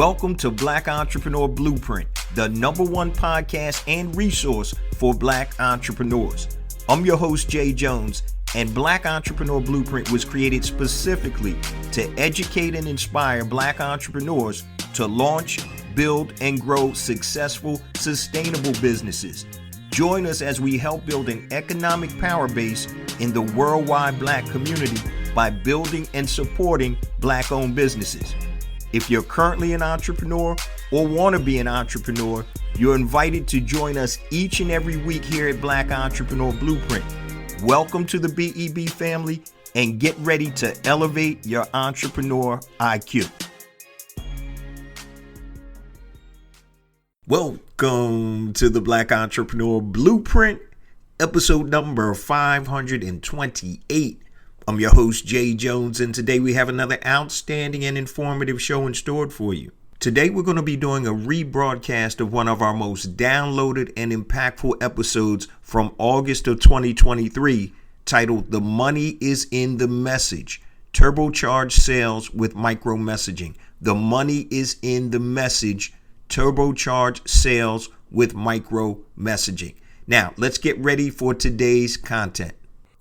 Welcome to Black Entrepreneur Blueprint, the #1 podcast and resource for Black entrepreneurs. I'm your host, Jay Jones, and Black Entrepreneur Blueprint was created specifically to educate and inspire Black entrepreneurs to launch, build, and grow successful, sustainable businesses. Join us as we help build an economic power base in the worldwide Black community by building and supporting Black-owned businesses. If you're currently an entrepreneur or want to be an entrepreneur, you're invited to join us each and every week here at Black Entrepreneur Blueprint. Welcome to the BEB family and get ready to elevate your entrepreneur IQ. Welcome to the Black Entrepreneur Blueprint, episode number 528. I'm your host, Jay Jones, and today we have another outstanding and informative show in store for you. Today we're going to be doing a rebroadcast of one of our most downloaded and impactful episodes from August of 2023, titled The Money is in the Message, Turbocharge Sales with Micro Messaging. The money is in the message, turbocharge sales with micro messaging. Now, let's get ready for today's content.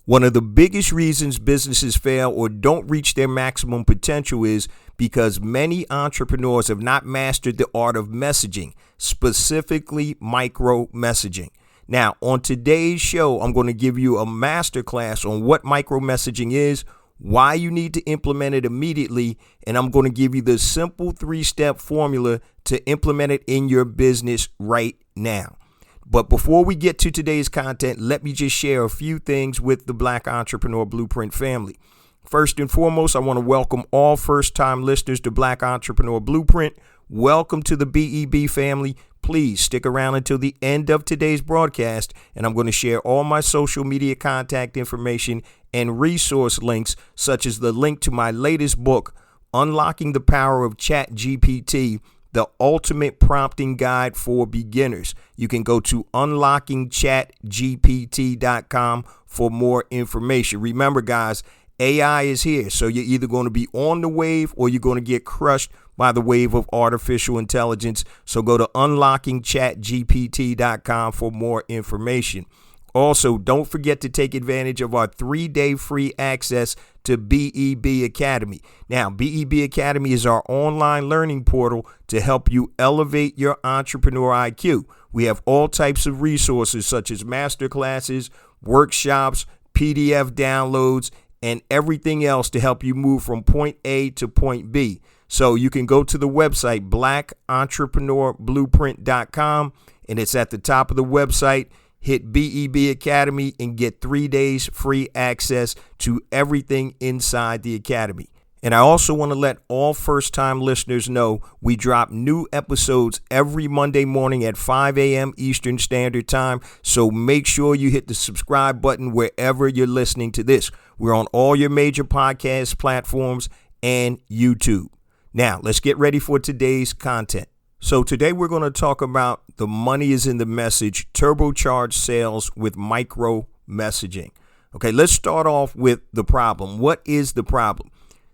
One of the biggest reasons businesses fail or don't reach their maximum potential is because many entrepreneurs have not mastered the art of messaging, specifically micro messaging. Now, on today's show, I'm going to give you a masterclass on what micro messaging is, why you need to implement it immediately, and I'm going to give you the simple 3-step formula to implement it in your business right now. But before we get to today's content, let me just share a few things with the Black Entrepreneur Blueprint family. First and foremost, I want to welcome all first-time listeners to Black Entrepreneur Blueprint. Welcome to the BEB family. Please stick around until the end of today's broadcast, and I'm going to share all my social media contact information and resource links, such as the link to my latest book, Unlocking the Power of ChatGPT, the ultimate prompting guide for beginners. You can go to unlockingchatgpt.com for more information. Remember, guys, AI is here, so you're either going to be on the wave or you're going to get crushed by the wave of artificial intelligence. So go to unlockingchatgpt.com for more information. Also, don't forget to take advantage of our 3-day free access to BEB Academy. Now, BEB Academy is our online learning portal to help you elevate your entrepreneur IQ. We have all types of resources such as masterclasses, workshops, PDF downloads, and everything else to help you move from point A to point B. So you can go to the website, blackentrepreneurBlueprint.com, and it's at the top of the website. Hit BEB Academy and get 3 days free access to everything inside the Academy. And I also want to let all first-time listeners know we drop new episodes every Monday morning at 5 a.m. Eastern Standard Time. So make sure you hit the subscribe button wherever you're listening to this. We're on all your major podcast platforms and YouTube. Now, let's get ready for today's content. So today we're going to talk about the money is in the message, turbocharge sales with micro messaging. Okay, let's start off with the problem. What is the problem?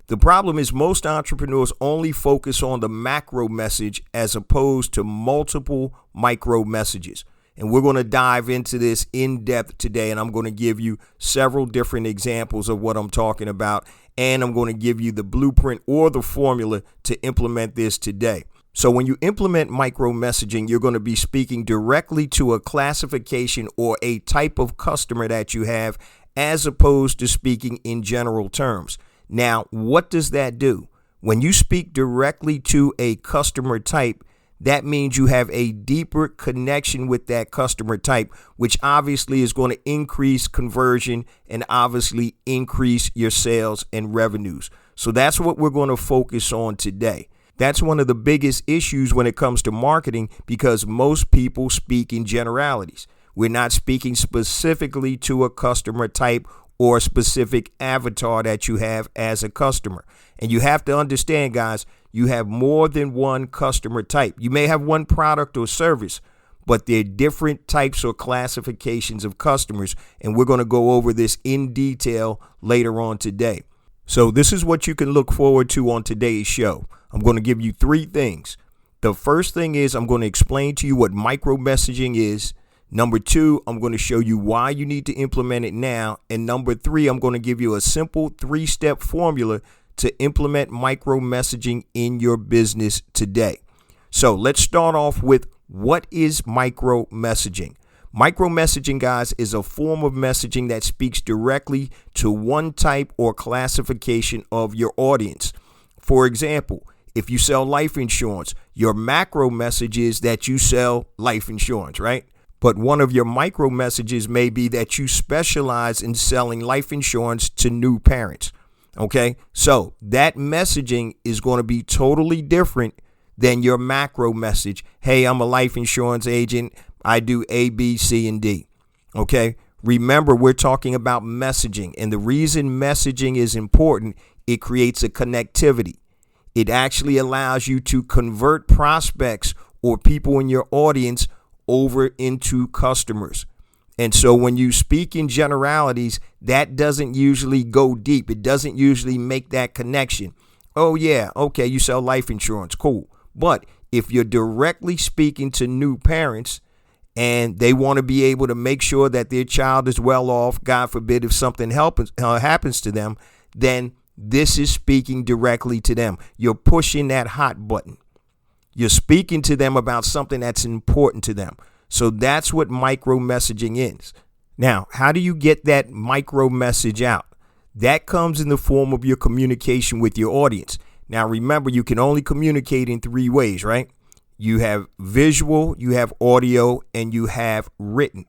The problem is most entrepreneurs only focus on the macro message as opposed to multiple micro messages. And we're going to dive into this in depth today, and I'm going to give you several different examples of what I'm talking about, and I'm going to give you the blueprint or the formula to implement this today. So when you implement micro messaging, you're going to be speaking directly to a classification or a type of customer that you have, as opposed to speaking in general terms. Now, what does that do? When you speak directly to a customer type, that means you have a deeper connection with that customer type, which obviously is going to increase conversion and obviously increase your sales and revenues. So that's what we're going to focus on today. That's one of the biggest issues when it comes to marketing, because most people speak in generalities. We're not speaking specifically to a customer type or a specific avatar that you have as a customer. And you have to understand, guys, you have more than one customer type. You may have one product or service, but they're different types or classifications of customers. And we're going to go over this in detail later on today. So this is what you can look forward to on today's show. I'm going to give you three things. The first thing is I'm going to explain to you what micro messaging is. Number two, I'm going to show you why you need to implement it now. And number three, I'm going to give you a simple 3-step formula to implement micro messaging in your business today. So let's start off with what is micro messaging. Micro messaging, guys, is a form of messaging that speaks directly to one type or classification of your audience. For example, if you sell life insurance, your macro message is that you sell life insurance, right? But one of your micro messages may be that you specialize in selling life insurance to new parents. Okay, so that messaging is going to be totally different than your macro message. Hey, I'm a life insurance agent. I do A, B, C, and D. Okay, remember, we're talking about messaging. And the reason messaging is important, it creates a connectivity. It actually allows you to convert prospects or people in your audience over into customers. And so when you speak in generalities, that doesn't usually go deep. It doesn't usually make that connection. Oh, yeah, okay, you sell life insurance. Cool. But if you're directly speaking to new parents and they want to be able to make sure that their child is well off, God forbid if something happens to them, then this is speaking directly to them. You're pushing that hot button. You're speaking to them about something that's important to them. So that's what micro messaging is. Now, how do you get that micro message out? That comes in the form of your communication with your audience. Now, remember, you can only communicate in 3 ways, right? You have visual, you have audio, and you have written.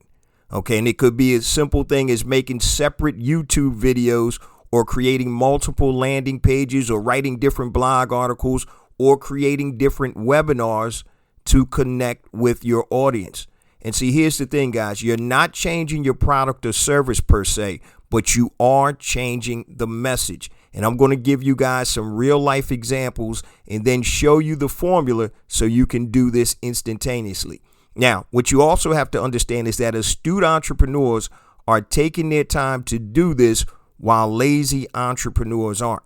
Okay, and it could be a simple thing as making separate YouTube videos or creating multiple landing pages or writing different blog articles or creating different webinars to connect with your audience. And see, here's the thing, guys. You're not changing your product or service per se, but you are changing the message. And I'm going to give you guys some real life examples and then show you the formula so you can do this instantaneously. Now, what you also have to understand is that astute entrepreneurs are taking their time to do this while lazy entrepreneurs aren't.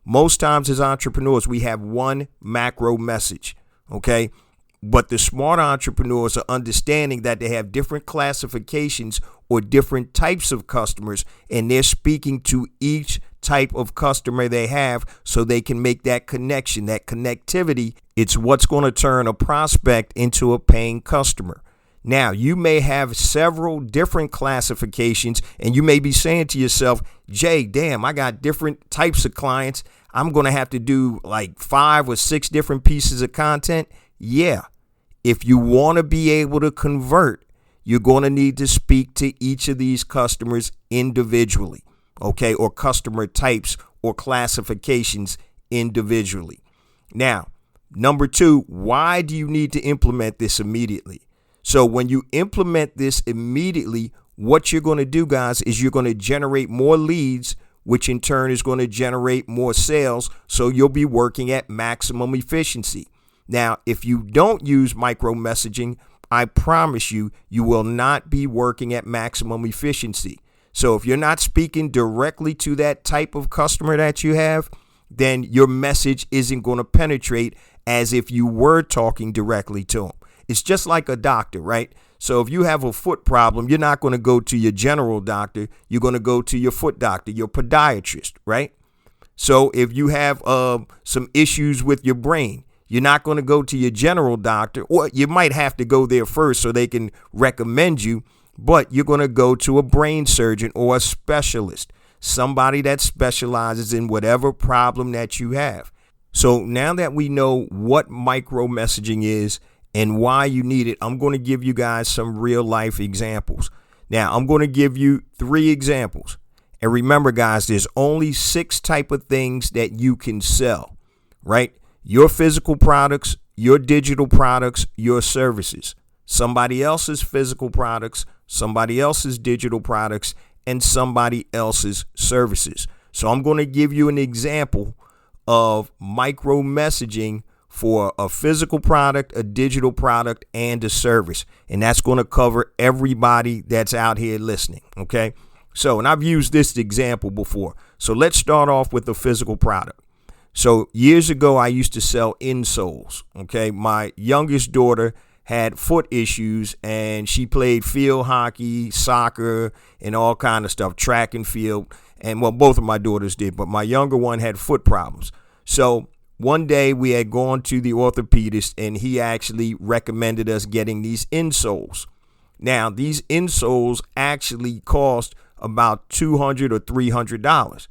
Most times as entrepreneurs, we have one macro message, okay? But the smart entrepreneurs are understanding that they have different classifications or different types of customers, and they're speaking to each type of customer they have so they can make that connection, that connectivity. It's what's going to turn a prospect into a paying customer. Now, you may have several different classifications, and you may be saying to yourself, Jay, damn, I got different types of clients. I'm going to have to do like 5 or 6 different pieces of content. Yeah, if you want to be able to convert, you're going to need to speak to each of these customers individually, okay, or customer types or classifications individually. Now, number 2, why do you need to implement this immediately? So when you implement this immediately, what you're going to do, guys, is you're going to generate more leads, which in turn is going to generate more sales. So you'll be working at maximum efficiency. Now, if you don't use micro messaging, I promise you, you will not be working at maximum efficiency. So if you're not speaking directly to that type of customer that you have, then your message isn't going to penetrate as if you were talking directly to them. It's just like a doctor, right? So if you have a foot problem, you're not going to go to your general doctor. You're going to go to your foot doctor, your podiatrist, right? So if you have some issues with your brain, you're not going to go to your general doctor, or you might have to go there first so they can recommend you, but you're going to go to a brain surgeon or a specialist, somebody that specializes in whatever problem that you have. So now that we know what micro messaging is and why you need it, I'm going to give you guys some real life examples. Now, I'm going to give you 3 examples. And remember, guys, there's only 6 type of things that you can sell, right? Your physical products, your digital products, your services, somebody else's physical products, somebody else's digital products, and somebody else's services. So I'm going to give you an example of micro messaging for a physical product, a digital product, and a service. And that's going to cover everybody that's out here listening. Okay. So, and I've used this example before. So let's start off with the physical product. So years ago, I used to sell insoles. Okay. My youngest daughter had foot issues and she played field hockey, soccer, and all kind of stuff, track and field. And well, both of my daughters did, but my younger one had foot problems. So one day we had gone to the orthopedist and he actually recommended us getting these insoles. Now, these insoles actually cost about $200 or $300.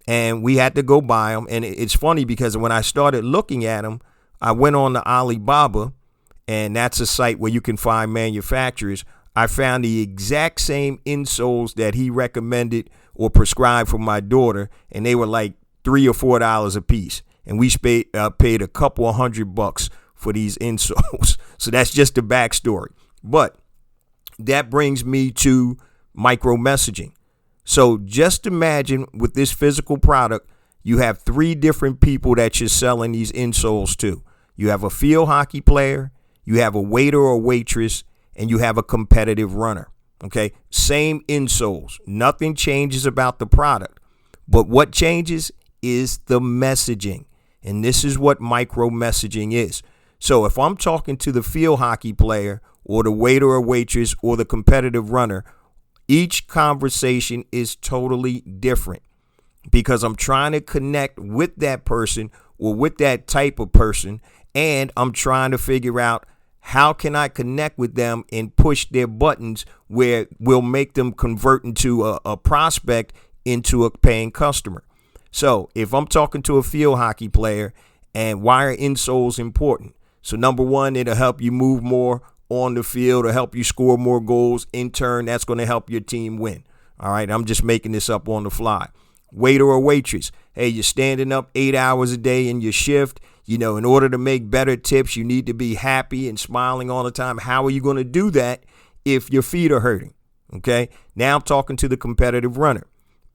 And we had to go buy them. And it's funny because when I started looking at them, I went on to Alibaba, and that's a site where you can find manufacturers. I found the exact same insoles that he recommended or prescribed for my daughter, and they were like $3 or $4 a piece. And we paid a couple of $100 for these insoles. So that's just the backstory. But that brings me to micro messaging. So just imagine with this physical product, you have 3 different people that you're selling these insoles to. You have a field hockey player, you have a waiter or waitress, and you have a competitive runner. Okay, same insoles. Nothing changes about the product. But what changes is the messaging. And this is what micro messaging is. So if I'm talking to the field hockey player or the waiter or waitress or the competitive runner, each conversation is totally different because I'm trying to connect with that person or with that type of person, and I'm trying to figure out how can I connect with them and push their buttons where we'll make them convert into a prospect into a paying customer. So if I'm talking to a field hockey player, and why are insoles important? So number one, it'll help you move more on the field or help you score more goals. In turn, that's going to help your team win. All right, I'm just making this up on the fly. Waiter or waitress. Hey, you're standing up 8 hours a day in your shift. You know, in order to make better tips, you need to be happy and smiling all the time. How are you going to do that if your feet are hurting? Okay, now I'm talking to the competitive runner.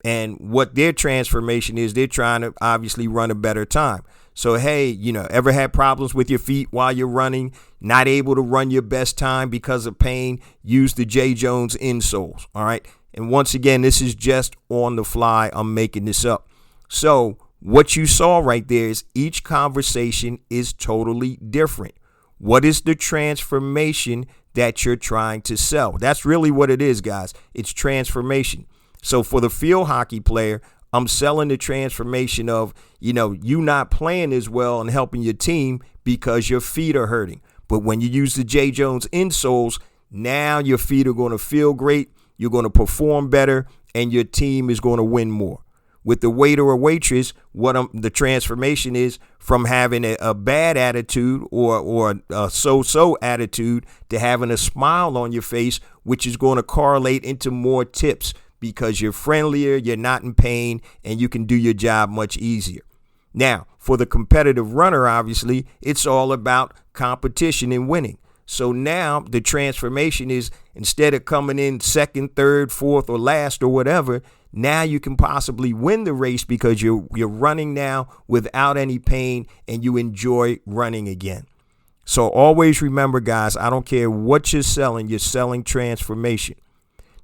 And what their transformation is, they're trying to obviously run a better time. So, hey, you know, ever had problems with your feet while you're running, not able to run your best time because of pain? Use the J. Jones insoles. All right. And once again, this is just on the fly. I'm making this up. So what you saw right there is each conversation is totally different. What is the transformation that you're trying to sell? That's really what it is, guys. It's transformation. So for the field hockey player, I'm selling the transformation of, you know, you not playing as well and helping your team because your feet are hurting. But when you use the J. Jones insoles, now your feet are going to feel great. You're going to perform better and your team is going to win more. With the waiter or waitress, the transformation is from having a bad attitude or a so-so attitude to having a smile on your face, which is going to correlate into more tips because you're friendlier, you're not in pain, and you can do your job much easier. Now, for the competitive runner, obviously, it's all about competition and winning. So now the transformation is instead of coming in second, third, fourth, or last or whatever, now you can possibly win the race because you're running now without any pain and you enjoy running again. So always remember, guys, I don't care what you're selling transformation.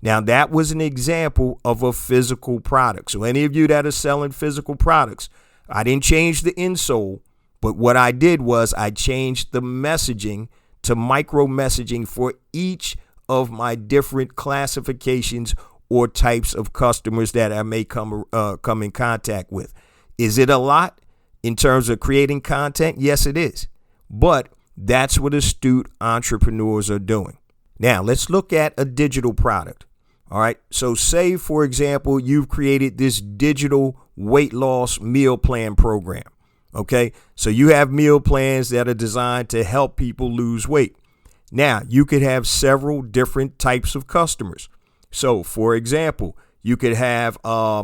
Now, that was an example of a physical product. So any of you that are selling physical products, I didn't change the insole, but what I did was I changed the messaging to micro messaging for each of my different classifications or types of customers that I may come in contact with. Is it a lot in terms of creating content? Yes, it is. But that's what astute entrepreneurs are doing. Now, let's look at a digital product. All right. So say, for example, you've created this digital weight loss meal plan program. OK, so you have meal plans that are designed to help people lose weight. Now, you could have several different types of customers. So, for example, you could have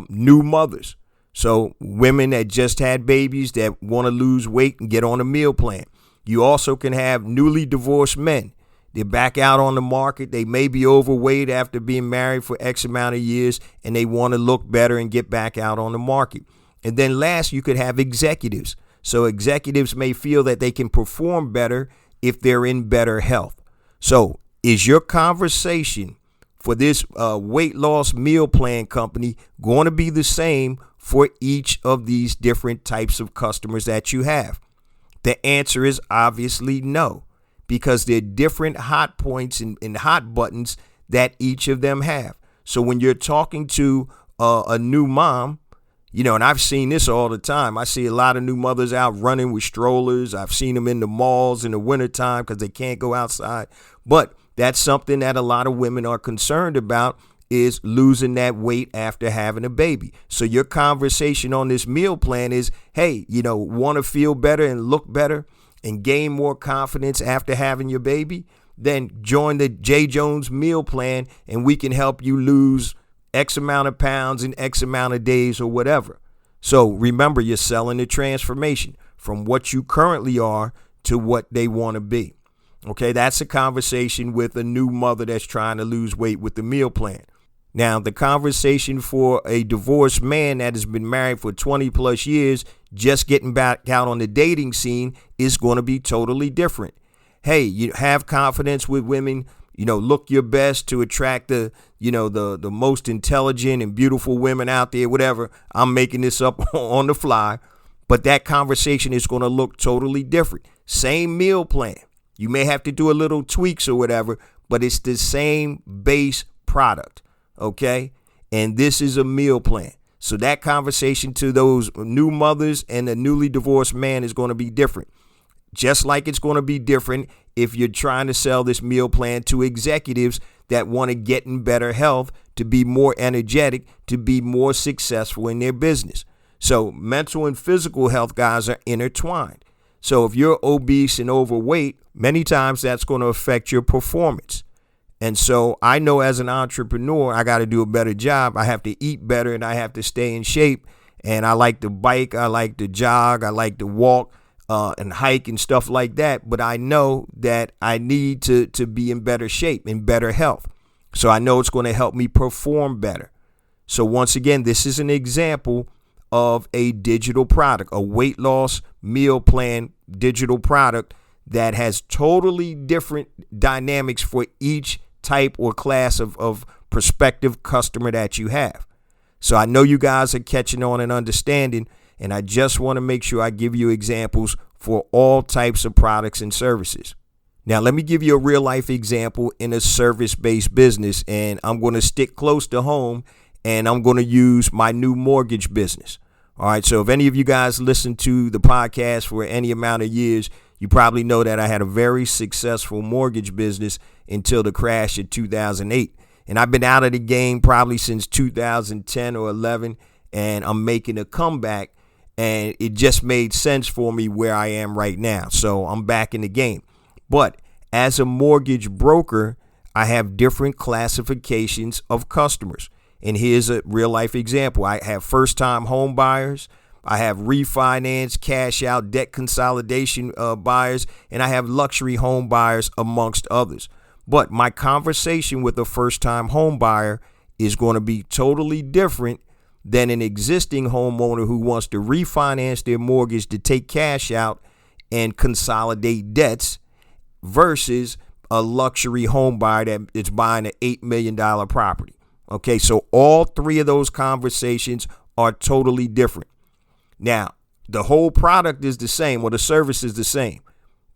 new mothers. So women that just had babies that want to lose weight and get on a meal plan. You also can have newly divorced men. They're back out on the market. They may be overweight after being married for X amount of years, and they want to look better and get back out on the market. And then last, you could have executives. So executives may feel that they can perform better if they're in better health. So is your conversation for this weight loss meal plan company going to be the same for each of these different types of customers that you have? The answer is obviously no, because they're different hot points and hot buttons that each of them have. So when you're talking to a new mom, and I've seen this all the time. I see a lot of new mothers out running with strollers. I've seen them in the malls in the wintertime because they can't go outside. But that's something that a lot of women are concerned about, is losing that weight after having a baby. So your conversation on this meal plan is, hey, want to feel better and look better and gain more confidence after having your baby? Then join the J. Jones meal plan and we can help you lose X amount of pounds in X amount of days or whatever. So remember, you're selling the transformation from what you currently are to what they want to be. Okay, that's a conversation with a new mother that's trying to lose weight with the meal plan. Now, the conversation for a divorced man that has been married for 20 plus years, just getting back out on the dating scene, is going to be totally different. Hey, you have confidence with women, look your best to attract the most intelligent and beautiful women out there, whatever. I'm making this up on the fly, but that conversation is going to look totally different. Same meal plan. You may have to do a little tweaks or whatever, but it's the same base product. Okay. And this is a meal plan. So that conversation to those new mothers and the newly divorced man is going to be different. Just like it's going to be different if you're trying to sell this meal plan to executives that want to get in better health, to be more energetic, to be more successful in their business. So mental and physical health, guys, are intertwined. So if you're obese and overweight, many times that's going to affect your performance. And so I know as an entrepreneur, I got to do a better job. I have to eat better and I have to stay in shape. And I like to bike. I like to jog. I like to walk and hike and stuff like that. But I know that I need to be in better shape, in better health. So I know it's going to help me perform better. So once again, this is an example of a digital product, a weight loss meal plan digital product that has totally different dynamics for each type or class of prospective customer that you have. So I know you guys are catching on and understanding, and I just want to make sure I give you examples for all types of products and services. Now, let me give you a real life example in a service-based business, and I'm going to stick close to home, and I'm going to use my new mortgage business. All right, so if any of you guys listen to the podcast for any amount of years, you probably know that I had a very successful mortgage business until the crash of 2008. And I've been out of the game probably since 2010 or 11, and I'm making a comeback, and it just made sense for me where I am right now. So I'm back in the game. But as a mortgage broker, I have different classifications of customers. And here's a real life example. I have first time home buyers. I have refinance, cash out, debt consolidation buyers, and I have luxury home buyers amongst others. But my conversation with a first time home buyer is going to be totally different than an existing homeowner who wants to refinance their mortgage to take cash out and consolidate debts versus a luxury home buyer that is buying an $8 million property. Okay, so all three of those conversations are totally different. Now, the whole product is the same, or the service is the same.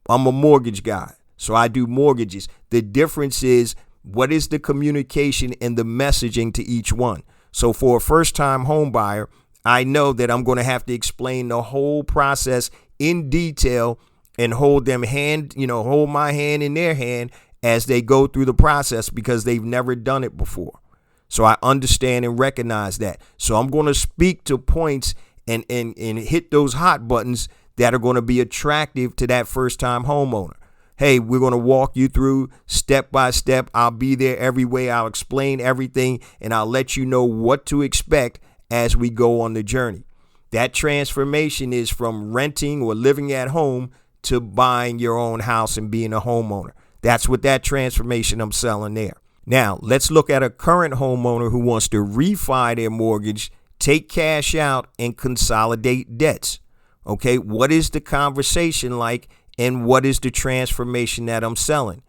I'm a mortgage guy, so I do mortgages. The difference is what is the communication and the messaging to each one. So for a first-time home buyer, I know that I'm going to have to explain the whole process in detail and hold my hand in their hand as they go through the process because they've never done it before. So I understand and recognize that. So I'm going to speak to points and hit those hot buttons that are going to be attractive to that first-time homeowner. Hey, we're going to walk you through step by step. I'll be there every way. I'll explain everything, and I'll let you know what to expect as we go on the journey. That transformation is from renting or living at home to buying your own house and being a homeowner. That's what that transformation I'm selling there. Now, let's look at a current homeowner who wants to refi their mortgage, take cash out, and consolidate debts. Okay, what is the conversation like, and what is the transformation that I'm selling?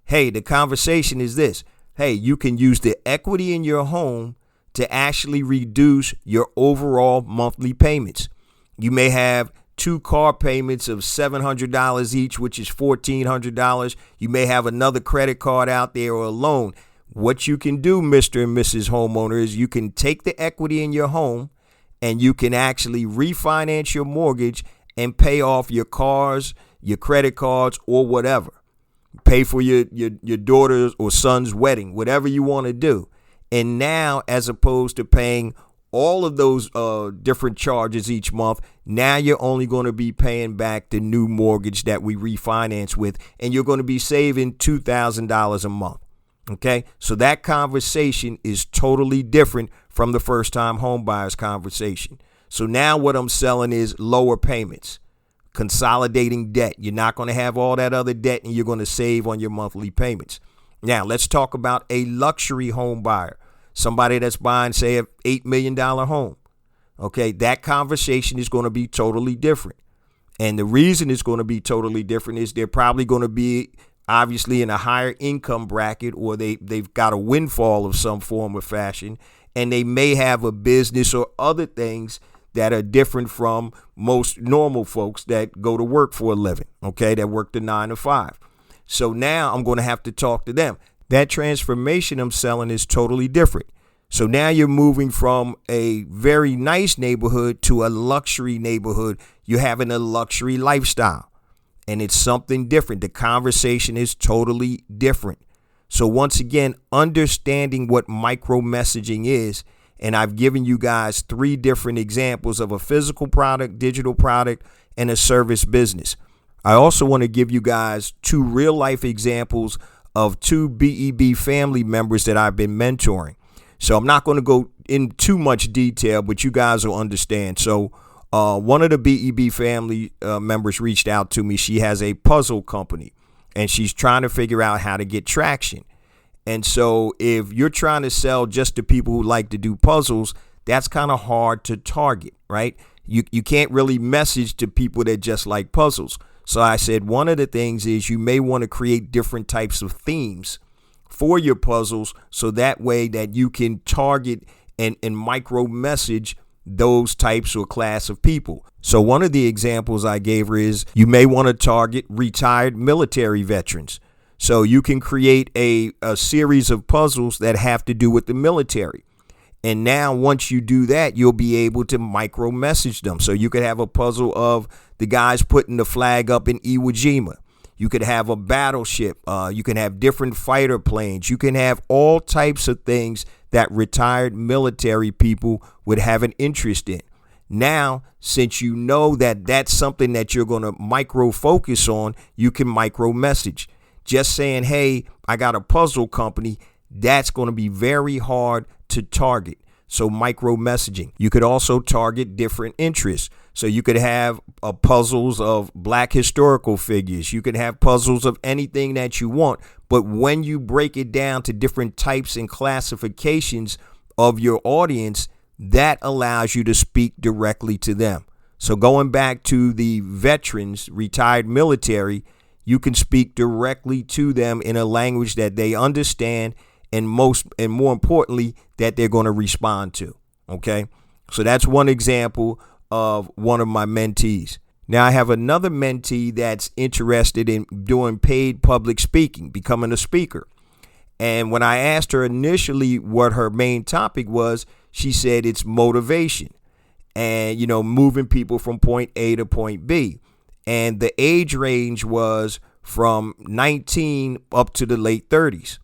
Hey, the conversation is this. hey, you can use the equity in your home to actually reduce your overall monthly payments. You may have 2 car payments of $700 each, which is $1,400. You may have another credit card out there or a loan. What you can do, Mr. and Mrs. Homeowner, is you can take the equity in your home and you can actually refinance your mortgage and pay off your cars, your credit cards, or whatever. Pay for your daughter's or son's wedding, whatever you want to do. And now, as opposed to paying all of those different charges each month, now you're only going to be paying back the new mortgage that we refinance with, and you're going to be saving $2,000 a month. Okay, so that conversation is totally different from the first-time home buyers conversation. So now what I'm selling is lower payments, consolidating debt. You're not going to have all that other debt, and you're going to save on your monthly payments. Now, let's talk about a luxury home buyer, somebody that's buying, say, an $8 million home. Okay, that conversation is going to be totally different. And the reason it's going to be totally different is they're probably going to be obviously in a higher income bracket, or they've got a windfall of some form or fashion, and they may have a business or other things that are different from most normal folks that go to work for a living, okay, that work the 9 to 5. So now I'm going to have to talk to them. That transformation I'm selling is totally different. So now you're moving from a very nice neighborhood to a luxury neighborhood. You're having a luxury lifestyle. And it's something different. The conversation is totally different. So once again, understanding what micro messaging is, and I've given you guys 3 different examples of a physical product, digital product, and a service business. I also want to give you guys 2 real life examples of 2 BEB family members that I've been mentoring. So I'm not going to go in too much detail, but you guys will understand. So one of the BEB family members reached out to me. She has a puzzle company, and she's trying to figure out how to get traction. And so if you're trying to sell just to people who like to do puzzles, that's kind of hard to target, right? You can't really message to people that just like puzzles. So I said one of the things is you may want to create different types of themes for your puzzles, so that way that you can target and micro message those types or class of people. So one of the examples I gave her is you may want to target retired military veterans. So you can create a series of puzzles that have to do with the military. And now once you do that, you'll be able to micro message them. So you could have a puzzle of the guys putting the flag up in Iwo Jima. You could have a battleship. You can have different fighter planes. You can have all types of things that retired military people would have an interest in. Now, since you know that that's something that you're going to micro focus on, you can micro message. Just saying, hey, I got a puzzle company, that's going to be very hard to target. So micro messaging. You could also target different interests. So you could have puzzles of Black historical figures. You could have puzzles of anything that you want. But when you break it down to different types and classifications of your audience, that allows you to speak directly to them. So going back to the veterans, retired military, you can speak directly to them in a language that they understand, and more importantly, that they're going to respond to. Okay, so that's one example of one of my mentees. Now I have another mentee that's interested in doing paid public speaking, becoming a speaker. And when I asked her initially what her main topic was, she said it's motivation and, moving people from point A to point B. And the age range was from 19 up to the late 30s.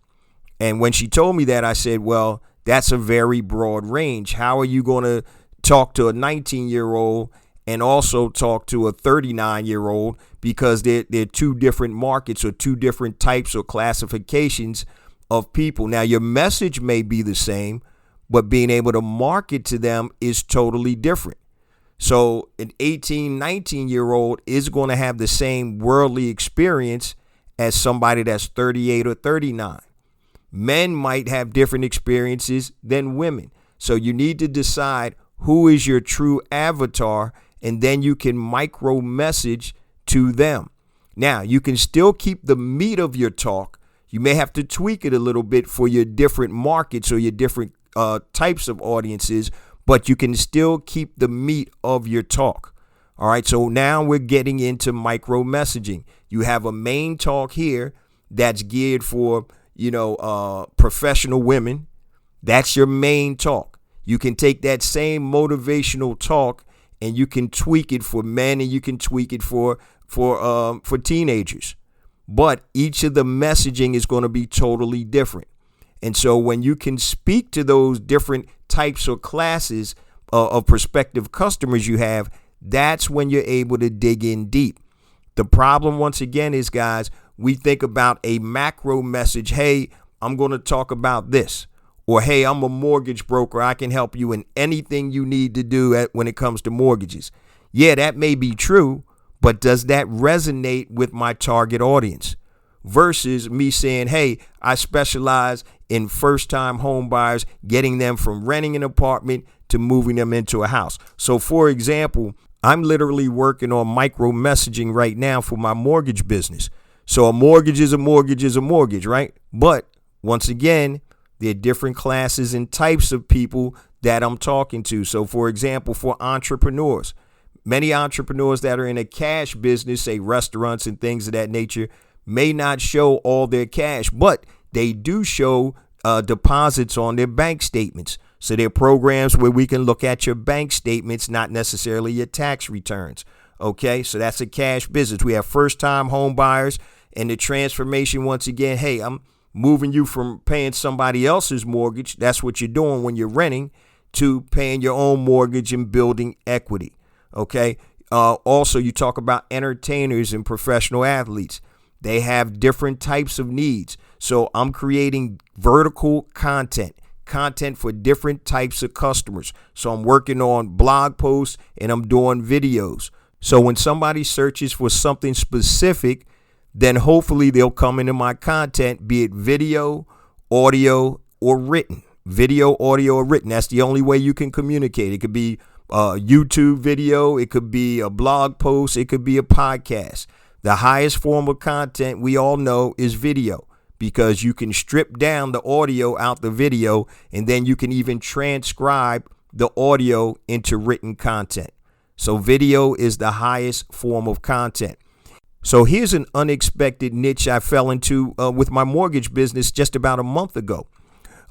And when she told me that, I said, well, that's a very broad range. How are you going to talk to a 19-year-old and also talk to a 39-year-old? Because they're 2 different markets or 2 different types or classifications of people. Now, your message may be the same, but being able to market to them is totally different. So an 18, 19-year-old is going to have the same worldly experience as somebody that's 38 or 39. Men might have different experiences than women. So you need to decide who is your true avatar, and then you can micro message to them. Now, you can still keep the meat of your talk. You may have to tweak it a little bit for your different markets or your different types of audiences, but you can still keep the meat of your talk. All right, so now we're getting into micro messaging. You have a main talk here that's geared for, professional women. That's your main talk. You can take that same motivational talk and you can tweak it for men, and you can tweak it for teenagers. But each of the messaging is going to be totally different. And so when you can speak to those different types or classes of prospective customers you have, that's when you're able to dig in deep. The problem, once again, is, guys, we think about a macro message. Hey, I'm going to talk about this. Or, hey, I'm a mortgage broker. I can help you in anything you need to do when it comes to mortgages. Yeah, that may be true, but does that resonate with my target audience? Versus me saying, hey, I specialize in first-time home buyers, getting them from renting an apartment to moving them into a house. So, for example, I'm literally working on micro messaging right now for my mortgage business. So a mortgage is a mortgage is a mortgage, right? But once again, there are different classes and types of people that I'm talking to. So, for example, for entrepreneurs, many entrepreneurs that are in a cash business, say restaurants and things of that nature, may not show all their cash, but they do show deposits on their bank statements. So there are programs where we can look at your bank statements, not necessarily your tax returns. Okay, so that's a cash business. We have first-time home buyers, and the transformation, once again, hey, I'm moving you from paying somebody else's mortgage, that's what you're doing when you're renting, to paying your own mortgage and building equity. Okay, also, you talk about entertainers and professional athletes. They have different types of needs. So I'm creating vertical content for different types of customers. So I'm working on blog posts and I'm doing videos. So when somebody searches for something specific, then hopefully they'll come into my content, be it video, audio, or written. Video, audio, or written. That's the only way you can communicate. It could be a YouTube video. It could be a blog post. It could be a podcast. The highest form of content we all know is video, because you can strip down the audio out the video, and then you can even transcribe the audio into written content. So video is the highest form of content. So here's an unexpected niche I fell into with my mortgage business just about a month ago.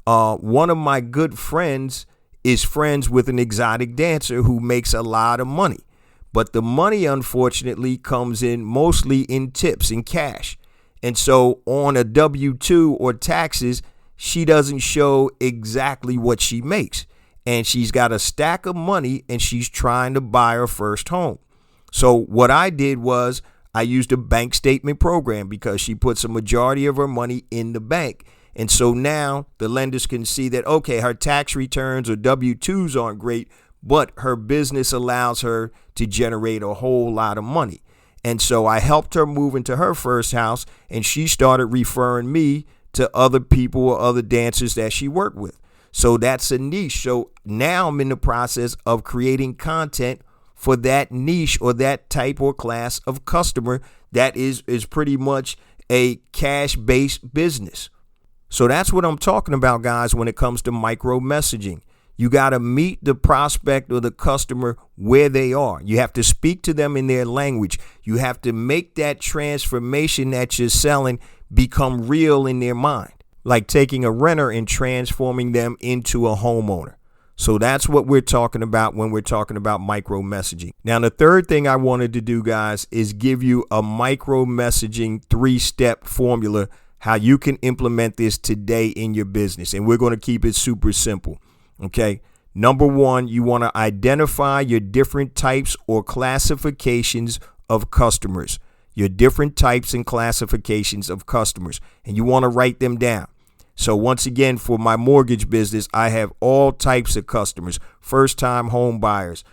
One of my good friends is friends with an exotic dancer who makes a lot of money. But the money, unfortunately, comes in mostly in tips, in cash. And so on a W-2 or taxes, she doesn't show exactly what she makes. And she's got a stack of money and she's trying to buy her first home. So what I did was I used a bank statement program, because she puts a majority of her money in the bank. And so now the lenders can see that, okay, her tax returns or W-2s aren't great, but her business allows her to generate a whole lot of money. And so I helped her move into her first house, and she started referring me to other people or other dancers that she worked with. So that's a niche. So now I'm in the process of creating content for that niche or that type or class of customer that is pretty much a cash-based business. So that's what I'm talking about, guys, when it comes to micro messaging. You got to meet the prospect or the customer where they are. You have to speak to them in their language. You have to make that transformation that you're selling become real in their mind, like taking a renter and transforming them into a homeowner. So that's what we're talking about when we're talking about micro messaging. Now, the third thing I wanted to do, guys, is give you a micro messaging 3-step formula, how you can implement this today in your business. And we're going to keep it super simple. Okay. Number one, you want to identify your different types or classifications of customers, your different types and classifications of customers, and you want to write them down. So once again, for my mortgage business, I have all types of customers: first-time home buyers,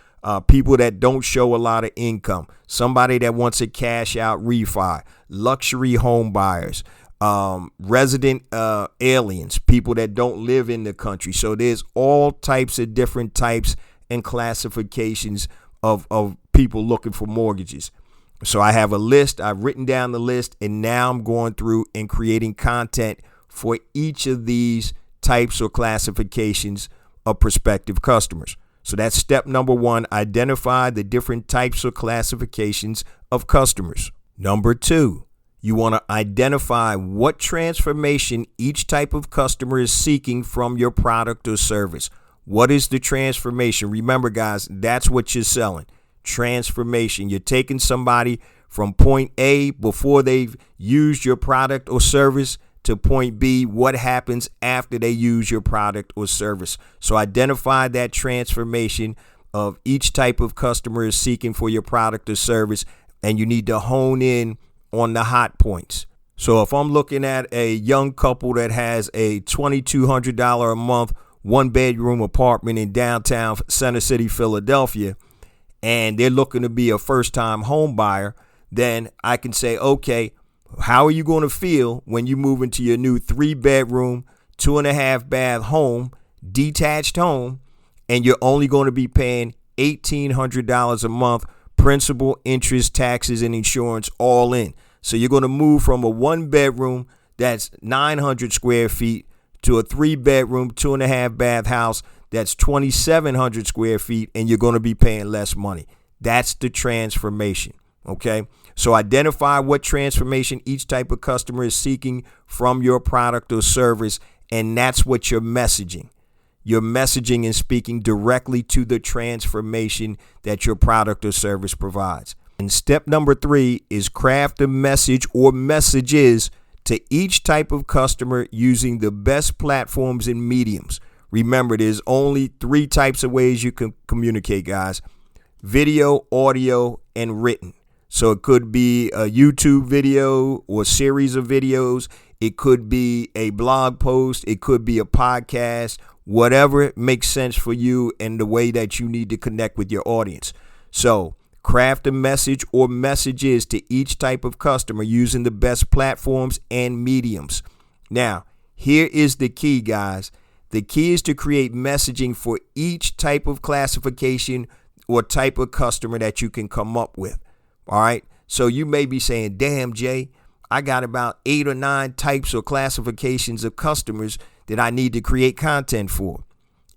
people that don't show a lot of income, somebody that wants a cash out refi, luxury home buyers, resident aliens, people that don't live in the country. So there's all types of different types and classifications of people looking for mortgages. So I have a list. I've written down the list, and now I'm going through and creating content for each of these types or classifications of prospective customers. So that's step number one, identify the different types or classifications of customers. Number two, you want to identify what transformation each type of customer is seeking from your product or service. What is the transformation? Remember, guys, that's what you're selling. Transformation. You're taking somebody from point A before they've used your product or service to point B, what happens after they use your product or service. So identify that transformation of each type of customer is seeking for your product or service, and you need to hone in on the hot points. So if I'm looking at a young couple that has a $2,200 a month, 1-bedroom apartment in downtown Center City, Philadelphia, and they're looking to be a first-time home buyer, then I can say, okay, how are you going to feel when you move into your new 3-bedroom, 2.5-bath home, detached home, and you're only going to be paying $1,800 a month, principal, interest, taxes, and insurance all in. So you're going to move from a 1-bedroom that's 900 square feet to a 3-bedroom, 2.5-bath house that's 2,700 square feet, and you're going to be paying less money. That's the transformation. Okay, so identify what transformation each type of customer is seeking from your product or service, and that's what you're messaging. You're messaging and speaking directly to the transformation that your product or service provides. And step number 3 is craft a message or messages to each type of customer using the best platforms and mediums. Remember, there's only 3 types of ways you can communicate, guys: video, audio, and written. So it could be a YouTube video or series of videos. It could be a blog post. It could be a podcast, whatever makes sense for you and the way that you need to connect with your audience. So craft a message or messages to each type of customer using the best platforms and mediums. Now, here is the key, guys. The key is to create messaging for each type of classification or type of customer that you can come up with. All right. So you may be saying, damn, Jay, I got about 8 or 9 types or classifications of customers that I need to create content for.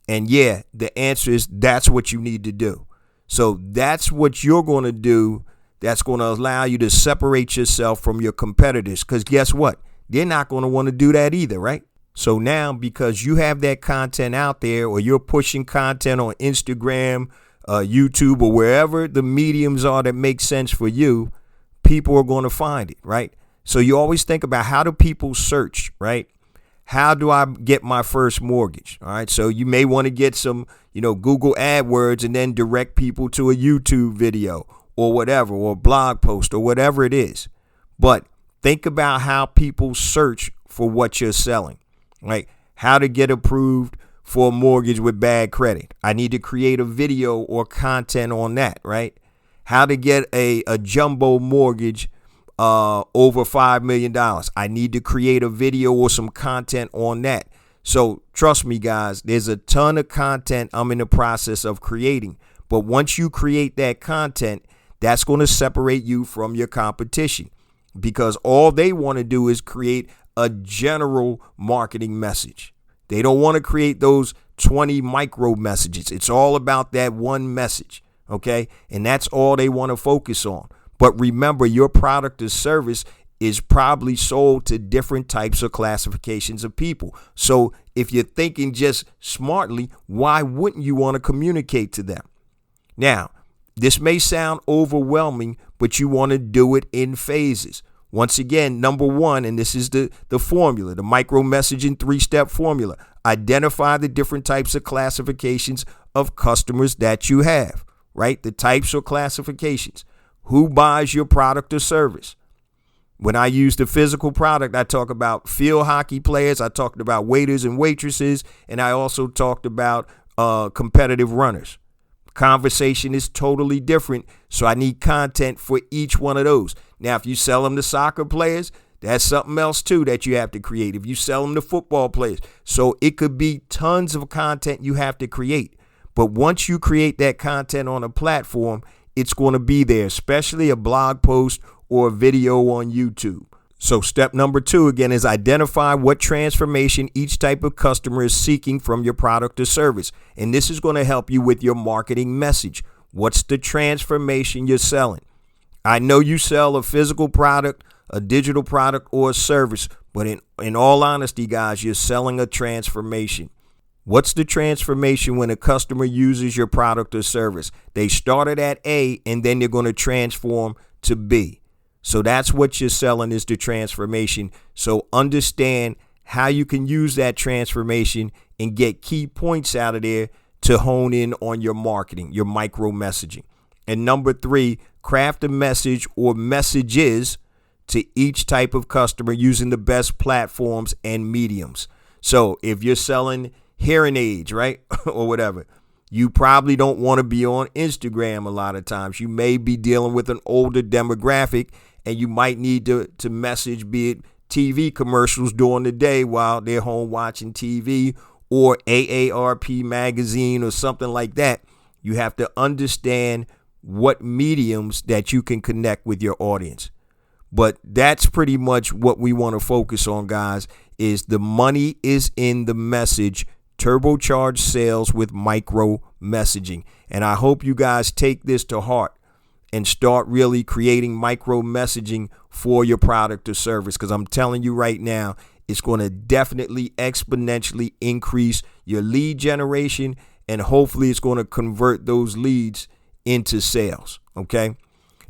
And yeah, the answer is that's what you need to do. So that's what you're going to do. That's going to allow you to separate yourself from your competitors, because guess what? They're not going to want to do that either, right? So now, because you have that content out there, or you're pushing content on Instagram, YouTube, or wherever the mediums are that make sense for you, people are going to find it, right? So you always think about, how do people search, right? How do I get my first mortgage? All right. So you may want to get some, Google AdWords and then direct people to a YouTube video or whatever, or a blog post or whatever it is. But think about how people search for what you're selling, right? How to get approved for a mortgage with bad credit. I need to create a video or content on that, right? How to get a jumbo mortgage over $5 million. I need to create a video or some content on that. So trust me, guys, there's a ton of content I'm in the process of creating. But once you create that content, that's going to separate you from your competition, because all they want to do is create a general marketing message. They don't want to create those 20 micro messages. It's all about that one message. Okay. And that's all they want to focus on. But remember, your product or service is probably sold to different types of classifications of people. So if you're thinking just smartly, why wouldn't you want to communicate to them? Now, this may sound overwhelming, but you want to do it in phases. Once again, number 1, and this is the formula, the micro messaging 3-step formula. Identify the different types of classifications of customers that you have, right? The types or classifications. Who buys your product or service? When I use the physical product, I talk about field hockey players. I talked about waiters and waitresses. And I also talked about competitive runners. Conversation is totally different. So I need content for each one of those. Now, if you sell them to soccer players, that's something else too that you have to create. If you sell them to football players. So it could be tons of content you have to create. But once you create that content on a platform, it's going to be there, especially a blog post or a video on YouTube. So step number 2, again, is identify what transformation each type of customer is seeking from your product or service. And this is going to help you with your marketing message. What's the transformation you're selling? I know you sell a physical product, a digital product, or a service, but in all honesty, guys, you're selling a transformation. What's the transformation when a customer uses your product or service? They started at A and then they're going to transform to B. So that's what you're selling, is the transformation. So understand how you can use that transformation and get key points out of there to hone in on your marketing, your micro messaging. And number 3, craft a message or messages to each type of customer using the best platforms and mediums. So if you're selling hearing aids, right, or whatever, you probably don't want to be on Instagram a lot of times. You may be dealing with an older demographic, and you might need to message, be it TV commercials during the day while they're home watching TV, or AARP magazine or something like that. You have to understand what mediums that you can connect with your audience. But that's pretty much what we want to focus on, guys, is the money is in the message. Turbocharge sales with micro messaging. And I hope you guys take this to heart and start really creating micro messaging for your product or service, because I'm telling you right now, it's going to definitely exponentially increase your lead generation, and hopefully it's going to convert those leads into sales. Okay.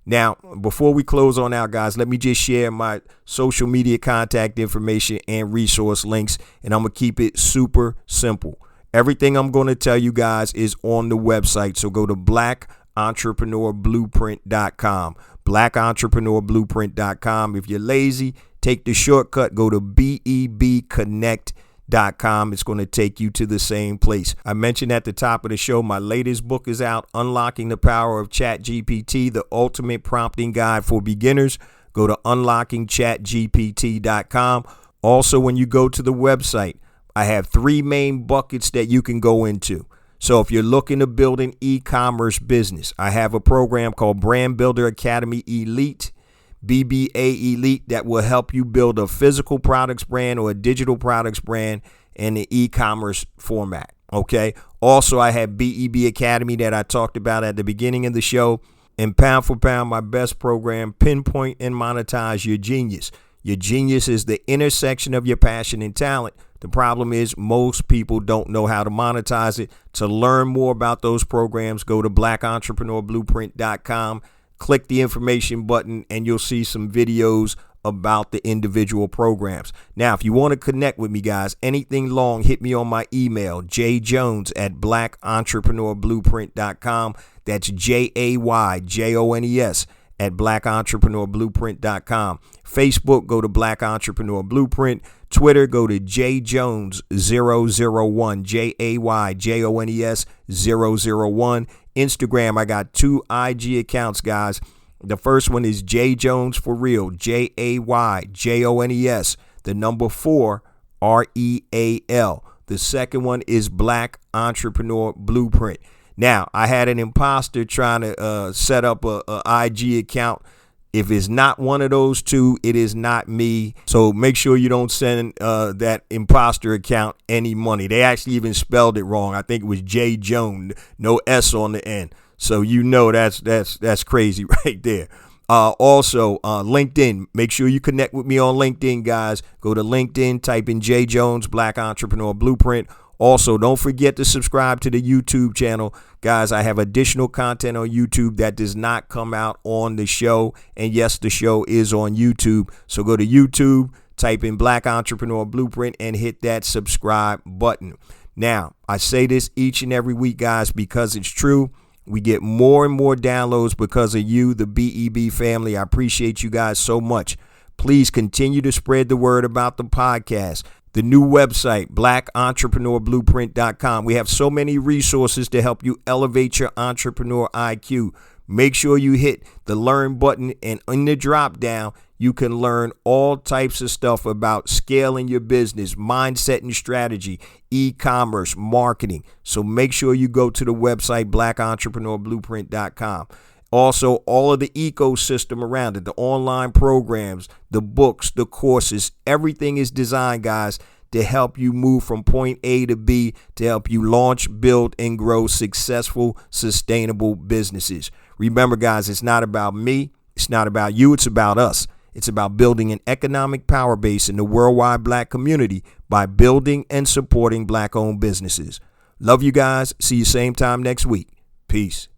Now, before we close on out, guys, let me just share my social media contact information and resource links, and I'm going to keep it super simple. Everything I'm going to tell you guys is on the website. So go to blackentrepreneurblueprint.com, blackentrepreneurblueprint.com. If you're lazy, take the shortcut, go to bebconnect.com. It's going to take you to the same place. I mentioned at the top of the show, my latest book is out, Unlocking the Power of ChatGPT, the ultimate prompting guide for beginners. Go to unlockingchatgpt.com. Also, when you go to the website, I have 3 main buckets that you can go into. So if you're looking to build an e-commerce business, I have a program called Brand Builder Academy Elite, BBA Elite, that will help you build a physical products brand or a digital products brand in the e-commerce format. Okay. Also, I have BEB Academy that I talked about at the beginning of the show. And pound for pound, my best program, Pinpoint and Monetize Your Genius. Your genius is the intersection of your passion and talent. The problem is most people don't know how to monetize it. To learn more about those programs, go to blackentrepreneurblueprint.com. Click the information button and you'll see some videos about the individual programs. Now, if you want to connect with me, guys, anything long, hit me on my email, jayjones@blackentrepreneurblueprint.com. That's JAYJONES at blackentrepreneurblueprint.com. Facebook, go to Black Entrepreneur Blueprint. Twitter, go to jjones001, JAYJONES 001. Instagram, I got 2 IG accounts, guys. The first one is J Jones for real, JAYJONES, the number 4, REAL. The second one is Black Entrepreneur Blueprint. Now, I had an imposter trying to set up a IG account. If it's not one of those 2, it is not me. So make sure you don't send that imposter account any money. They actually even spelled it wrong. I think it was J Jones, no S on the end. So you know that's crazy right there. Also, LinkedIn. Make sure you connect with me on LinkedIn, guys. Go to LinkedIn, type in J Jones, Black Entrepreneur Blueprint. Also, don't forget to subscribe to the YouTube channel. Guys, I have additional content on YouTube that does not come out on the show. And yes, the show is on YouTube. So go to YouTube, type in Black Entrepreneur Blueprint, and hit that subscribe button. Now, I say this each and every week, guys, because it's true. We get more and more downloads because of you, the BEB family. I appreciate you guys so much. Please continue to spread the word about the podcast. The new website, blackentrepreneurblueprint.com. We have so many resources to help you elevate your entrepreneur IQ. Make sure you hit the learn button, and in the drop down, you can learn all types of stuff about scaling your business, mindset and strategy, e-commerce, marketing. So make sure you go to the website, blackentrepreneurblueprint.com. Also, all of the ecosystem around it, the online programs, the books, the courses, everything is designed, guys, to help you move from point A to B, to help you launch, build, and grow successful, sustainable businesses. Remember, guys, it's not about me. It's not about you. It's about us. It's about building an economic power base in the worldwide Black community by building and supporting Black-owned businesses. Love you guys. See you same time next week. Peace.